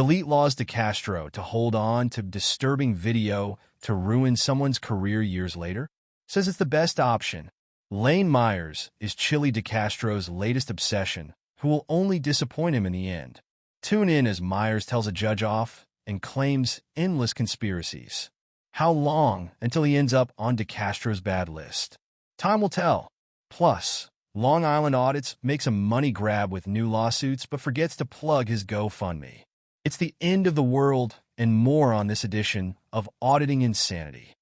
DeleteLawZ DeCastro to hold on to disturbing video to ruin someone's career years later? Says it's the best option. Lane Myers is Chille DeCastro's latest obsession, who will only disappoint him in the end. Tune in as Myers tells a judge off and claims endless conspiracies. How long until he ends up on DeCastro's bad list? Time will tell. Plus, Long Island Audits makes a money grab with new lawsuits but forgets to plug his GoFundMe. It's the end of the world and more on this edition of Auditing Insanity.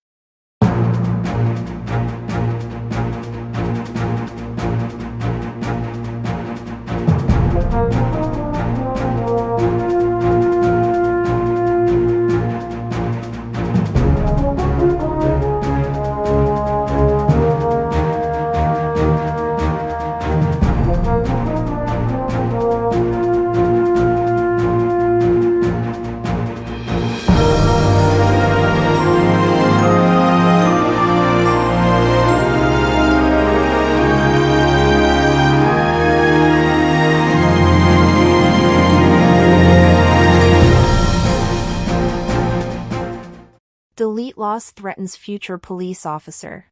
DeleteLawZ threatens future police officer.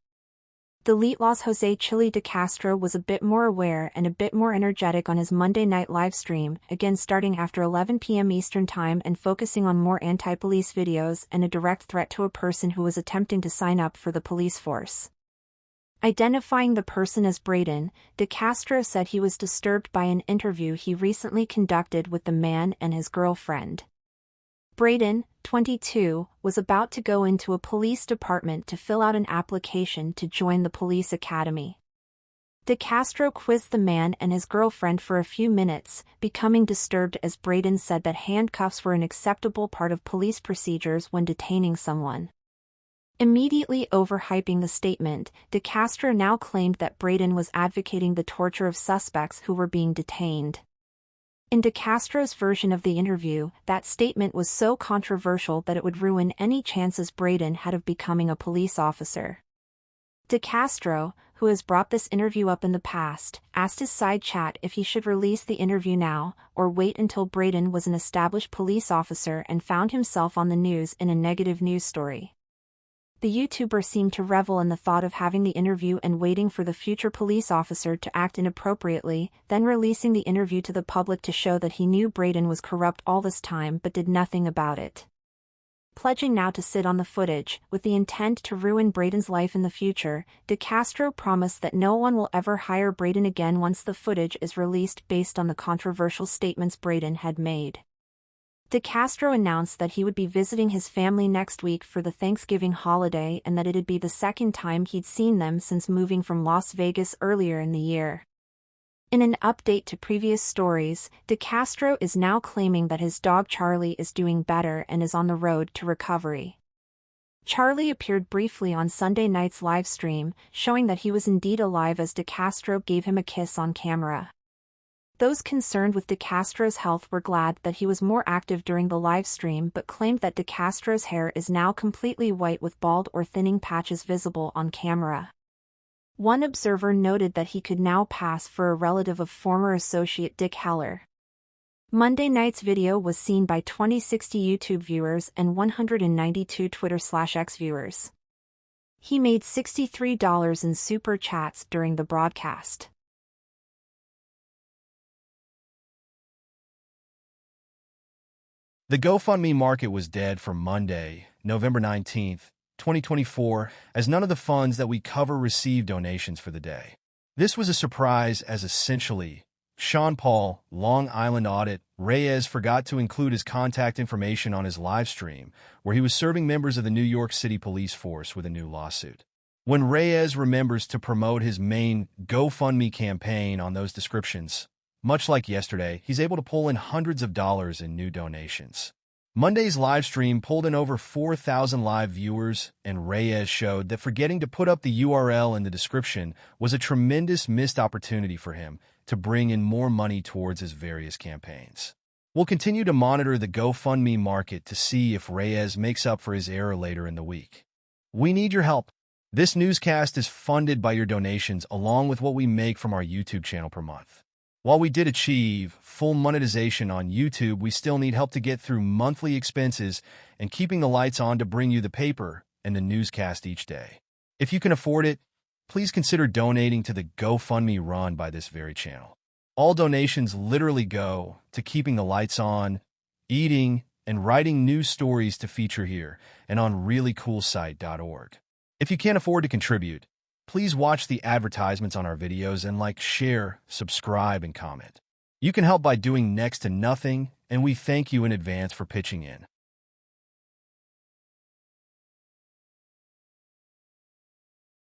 DeleteLawZ Jose Chille DeCastro was a bit more aware and a bit more energetic on his Monday night livestream, again starting after 11 p.m. Eastern Time and focusing on more anti-police videos and a direct threat to a person who was attempting to sign up for the police force. Identifying the person as Braden, DeCastro said he was disturbed by an interview he recently conducted with the man and his girlfriend. Braden, 22, was about to go into a police department to fill out an application to join the police academy. DeCastro quizzed the man and his girlfriend for a few minutes, becoming disturbed as Braden said that handcuffs were an acceptable part of police procedures when detaining someone. Immediately overhyping the statement, DeCastro now claimed that Braden was advocating the torture of suspects who were being detained. In DeCastro's version of the interview, that statement was so controversial that it would ruin any chances Braden had of becoming a police officer. DeCastro, who has brought this interview up in the past, asked his side chat if he should release the interview now, or wait until Braden was an established police officer and found himself on the news in a negative news story. The YouTuber seemed to revel in the thought of having the interview and waiting for the future police officer to act inappropriately, then releasing the interview to the public to show that he knew Braden was corrupt all this time but did nothing about it. Pledging now to sit on the footage, with the intent to ruin Braden's life in the future, DeCastro promised that no one will ever hire Braden again once the footage is released based on the controversial statements Braden had made. DeCastro announced that he would be visiting his family next week for the Thanksgiving holiday and that it'd be the second time he'd seen them since moving from Las Vegas earlier in the year. In an update to previous stories, DeCastro is now claiming that his dog Charlie is doing better and is on the road to recovery. Charlie appeared briefly on Sunday night's live stream, showing that he was indeed alive as DeCastro gave him a kiss on camera. Those concerned with DeCastro's health were glad that he was more active during the live stream but claimed that DeCastro's hair is now completely white with bald or thinning patches visible on camera. One observer noted that he could now pass for a relative of former associate Dick Heller. Monday night's video was seen by 2060 YouTube viewers and 192 Twitter/X viewers. He made $63 in super chats during the broadcast. The GoFundMe market was dead for Monday, November 19th, 2024, as none of the funds that we cover received donations for the day. This was a surprise as essentially Sean Paul, Long Island Audit, Reyes forgot to include his contact information on his live stream, where he was serving members of the New York City police force with a new lawsuit. When Reyes remembers to promote his main GoFundMe campaign on those descriptions, much like yesterday, he's able to pull in hundreds of dollars in new donations. Monday's live stream pulled in over 4,000 live viewers, and Reyes showed that forgetting to put up the URL in the description was a tremendous missed opportunity for him to bring in more money towards his various campaigns. We'll continue to monitor the GoFundMe market to see if Reyes makes up for his error later in the week. We need your help. This newscast is funded by your donations along with what we make from our YouTube channel per month. While we did achieve full monetization on YouTube, we still need help to get through monthly expenses and keeping the lights on to bring you the paper and the newscast each day. If you can afford it, please consider donating to the GoFundMe run by this very channel. All donations literally go to keeping the lights on, eating, and writing news stories to feature here and on ReallyCoolSite.org. If you can't afford to contribute, please watch the advertisements on our videos and like, share, subscribe, and comment. You can help by doing next to nothing, and we thank you in advance for pitching in.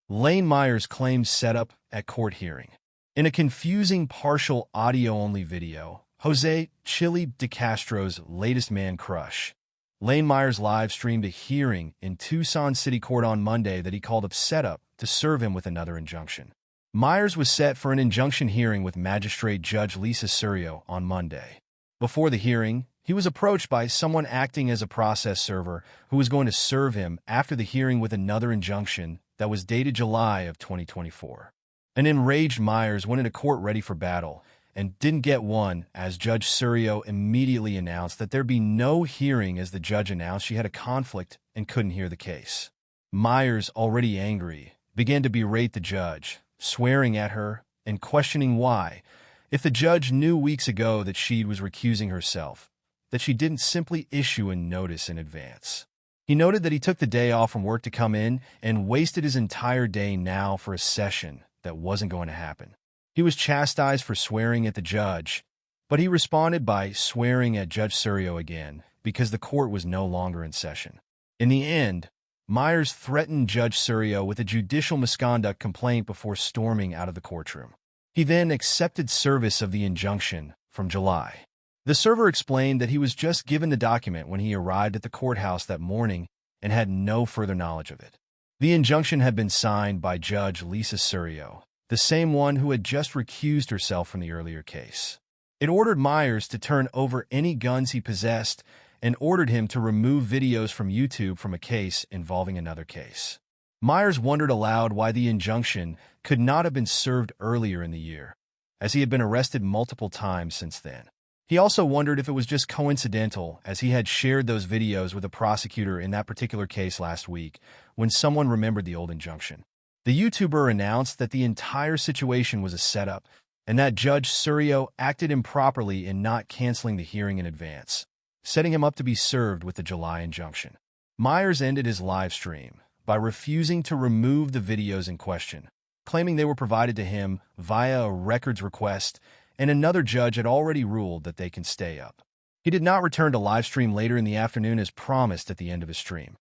Lane Myers claims setup at court hearing. In a confusing partial audio-only video, Chille DeCastro's latest man crush, Lane Myers live-streamed a hearing in Tucson City Court on Monday that he called a setup to serve him with another injunction. Myers was set for an injunction hearing with Magistrate Judge Lisa Surio on Monday. Before the hearing, he was approached by someone acting as a process server who was going to serve him after the hearing with another injunction that was dated July of 2024. An enraged Myers went into court ready for battle and didn't get one, as Judge Surio immediately announced that there'd be no hearing, as the judge announced she had a conflict and couldn't hear the case. Myers, already angry, began to berate the judge, swearing at her and questioning why, if the judge knew weeks ago that she was recusing herself, that she didn't simply issue a notice in advance. He noted that he took the day off from work to come in and wasted his entire day now for a session that wasn't going to happen. He was chastised for swearing at the judge, but he responded by swearing at Judge Surio again because the court was no longer in session. In the end, Myers threatened Judge Surio with a judicial misconduct complaint before storming out of the courtroom. He then accepted service of the injunction from July. The server explained that he was just given the document when he arrived at the courthouse that morning and had no further knowledge of it. The injunction had been signed by Judge Lisa Surio, the same one who had just recused herself from the earlier case. It ordered Myers to turn over any guns he possessed and ordered him to remove videos from YouTube from a case involving another case. Myers wondered aloud why the injunction could not have been served earlier in the year, as he had been arrested multiple times since then. He also wondered if it was just coincidental, as he had shared those videos with a prosecutor in that particular case last week when someone remembered the old injunction. The YouTuber announced that the entire situation was a setup and that Judge Surio acted improperly in not canceling the hearing in advance, setting him up to be served with the July injunction. Myers ended his live stream by refusing to remove the videos in question, claiming they were provided to him via a records request, and another judge had already ruled that they can stay up. He did not return to live stream later in the afternoon as promised at the end of his stream.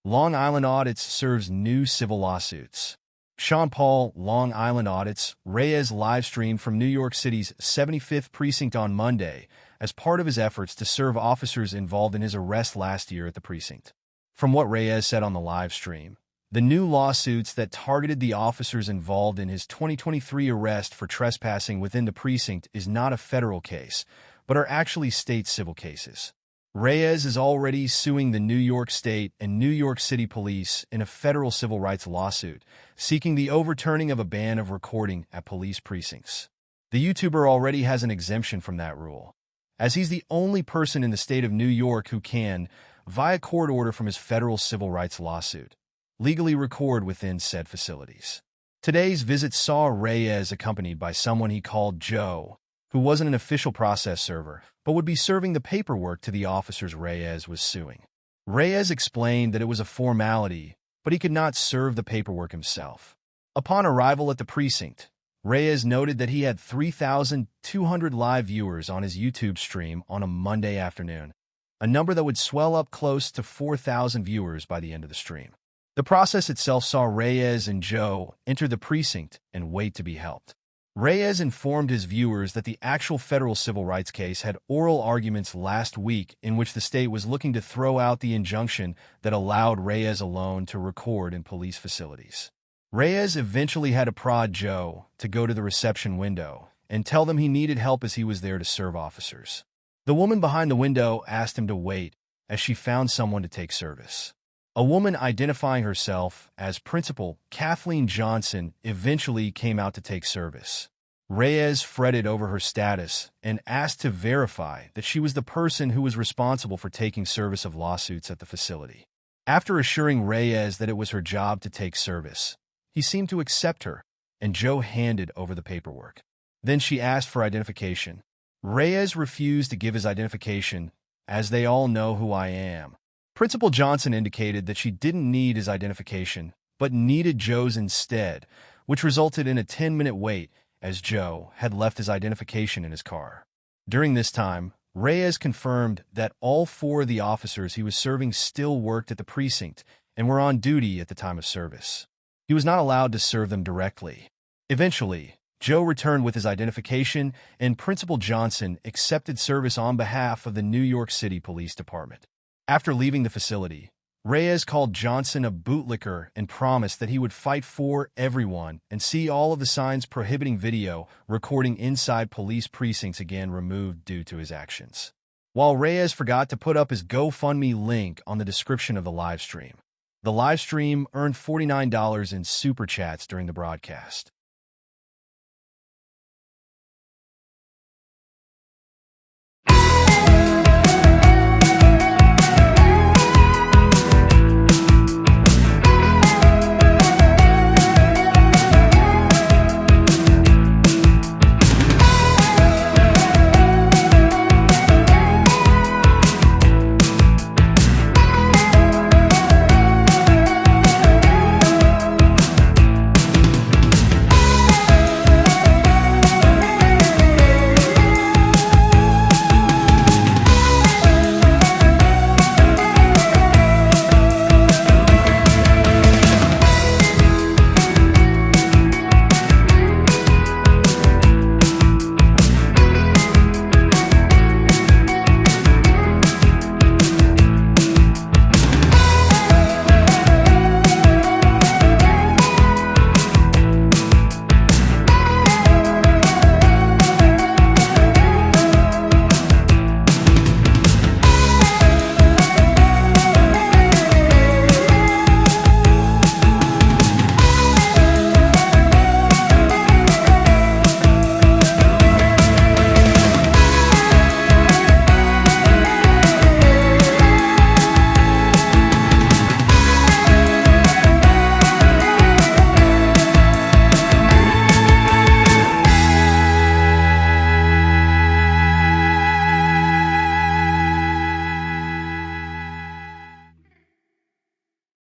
Long Island Audits serves new civil lawsuits. Sean Paul, Long Island Audits, Reyes live-streamed from New York City's 75th precinct on Monday as part of his efforts to serve officers involved in his arrest last year at the precinct. From what Reyes said on the live stream, the new lawsuits that targeted the officers involved in his 2023 arrest for trespassing within the precinct is not a federal case, but are actually state civil cases. Reyes is already suing the New York State and New York City police in a federal civil rights lawsuit, seeking the overturning of a ban of recording at police precincts. The YouTuber already has an exemption from that rule, as he's the only person in the state of New York who can, via court order from his federal civil rights lawsuit, legally record within said facilities. Today's visit saw Reyes accompanied by someone he called Joe, who wasn't an official process server, but would be serving the paperwork to the officers Reyes was suing. Reyes explained that it was a formality, but he could not serve the paperwork himself. Upon arrival at the precinct, Reyes noted that he had 3,200 live viewers on his YouTube stream on a Monday afternoon, a number that would swell up close to 4,000 viewers by the end of the stream. The process itself saw Reyes and Joe enter the precinct and wait to be helped. Reyes informed his viewers that the actual federal civil rights case had oral arguments last week in which the state was looking to throw out the injunction that allowed Reyes alone to record in police facilities. Reyes eventually had to prod Joe to go to the reception window and tell them he needed help as he was there to serve officers. The woman behind the window asked him to wait as she found someone to take service. A woman identifying herself as Principal Kathleen Johnson eventually came out to take service. Reyes fretted over her status and asked to verify that she was the person who was responsible for taking service of lawsuits at the facility. After assuring Reyes that it was her job to take service, he seemed to accept her, and Joe handed over the paperwork. Then she asked for identification. Reyes refused to give his identification, as they all know who I am. Principal Johnson indicated that she didn't need his identification, but needed Joe's instead, which resulted in a 10-minute wait as Joe had left his identification in his car. During this time, Reyes confirmed that all 4 of the officers he was serving still worked at the precinct and were on duty at the time of service. He was not allowed to serve them directly. Eventually, Joe returned with his identification, and Principal Johnson accepted service on behalf of the New York City Police Department. After leaving the facility, Reyes called Johnson a bootlicker and promised that he would fight for everyone and see all of the signs prohibiting video recording inside police precincts again removed due to his actions. While Reyes forgot to put up his GoFundMe link on the description of the live stream, the live stream earned $49 in super chats during the broadcast.